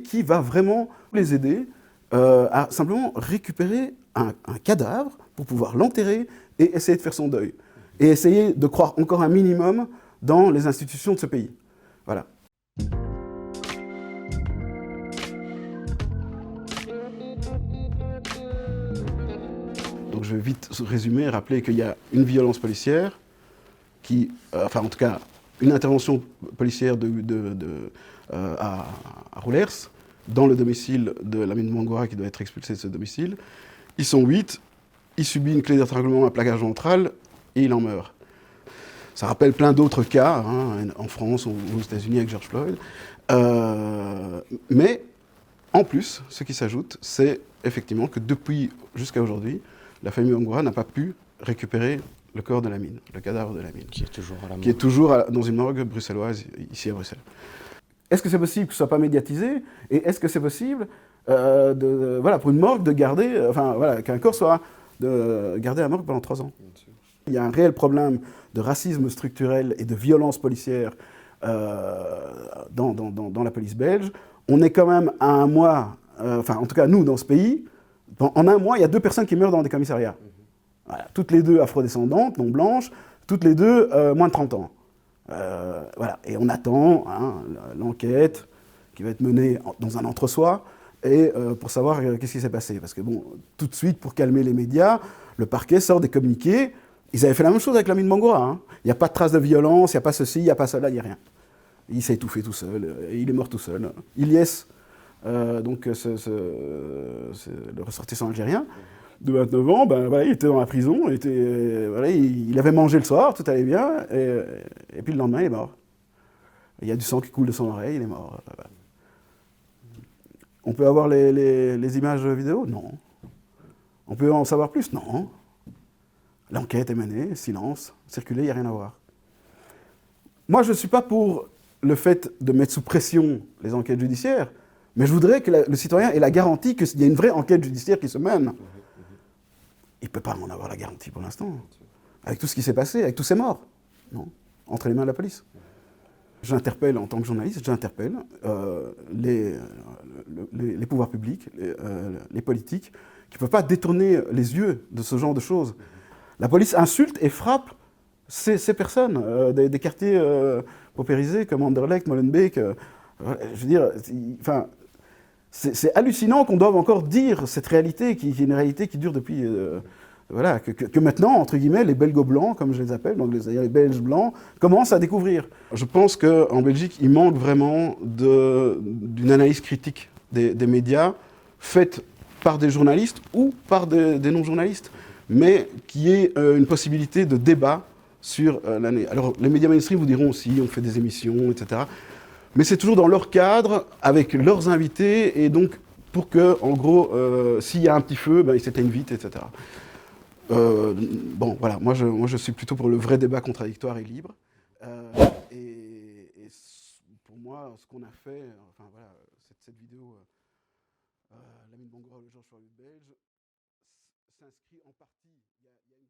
qui va vraiment les aider à simplement récupérer un cadavre pour pouvoir l'enterrer et essayer de faire son deuil. Et essayer de croire encore un minimum dans les institutions de ce pays. Voilà. Donc je vais vite résumer et rappeler qu'il y a une violence policière, qui, enfin en tout cas, une intervention policière à Roulers, dans le domicile de Lamine Mangora qui doit être expulsé de ce domicile. Ils sont 8, il subit une clé d'étranglement, un plaquage ventral, et il en meurt. Ça rappelle plein d'autres cas, hein, en France ou aux États-Unis avec George Floyd. Mais, en plus, ce qui s'ajoute, c'est effectivement que depuis jusqu'à aujourd'hui, la famille Mangora n'a pas pu récupérer le corps de Lamine, le cadavre de Lamine. Qui est toujours à la morgue. Qui est toujours dans une morgue bruxelloise, ici à Bruxelles. Est-ce que c'est possible que ce ne soit pas médiatisé? Et est-ce que c'est possible voilà, pour une morgue de garder, enfin voilà, qu'un corps soit gardé à la morgue pendant 3 ans? Il y a un réel problème de racisme structurel et de violence policière dans la police belge. On est quand même à un mois, enfin en tout cas nous dans ce pays, en un mois il y a 2 personnes qui meurent dans des commissariats. Voilà, toutes les 2 afrodescendantes, non blanches, toutes les 2 moins de 30 ans. Voilà. Et on attend l'enquête qui va être menée dans un entre-soi et pour savoir qu'est-ce qui s'est passé. Parce que bon, tout de suite, pour calmer les médias, le parquet sort des communiqués. Ils avaient fait la même chose avec Lamine Mangora. Hein. Il n'y a pas de trace de violence, il n'y a pas ceci, il n'y a pas cela, il n'y a rien. Il s'est étouffé tout seul, et il est mort tout seul. Ilyes, donc le ressortissant algérien, de 29 ans, ben, voilà, il était dans la prison, voilà, il avait mangé le soir, tout allait bien, et puis le lendemain, il est mort. Il y a du sang qui coule de son oreille, il est mort. On peut avoir les images vidéo? Non. On peut en savoir plus? Non. L'enquête est menée, silence, circuler, il n'y a rien à voir. Moi, je ne suis pas pour le fait de mettre sous pression les enquêtes judiciaires, mais je voudrais que le citoyen ait la garantie qu'il y a une vraie enquête judiciaire qui se mène. Il ne peut pas en avoir la garantie pour l'instant. Avec tout ce qui s'est passé, avec tous ces morts, non, entre les mains de la police. J'interpelle, en tant que journaliste, j'interpelle les pouvoirs publics, les politiques, qui ne peuvent pas détourner les yeux de ce genre de choses. La police insulte et frappe ces personnes, des quartiers paupérisés comme Anderlecht, Molenbeek. Je veux dire, enfin, c'est hallucinant qu'on doive encore dire cette réalité, qui est une réalité qui dure depuis... voilà, que maintenant, entre guillemets, les belgo-blancs, comme je les appelle, donc les Belges blancs, commencent à découvrir. Je pense qu'en Belgique, il manque vraiment d'une analyse critique des médias, faite par des journalistes ou par des non-journalistes, mais qui ait une possibilité de débat sur l'année. Alors, les médias mainstream vous diront aussi, on fait des émissions, etc. Mais c'est toujours dans leur cadre, avec leurs invités, et donc pour que, en gros, s'il y a un petit feu, ben, ils s'éteignent vite, etc. Bon, voilà, moi je suis plutôt pour le vrai débat contradictoire et libre. Et pour moi, ce qu'on a fait, enfin voilà, cette vidéo, Lamine Mangora, le George Floyd belge, s'inscrit en partie. Il y a une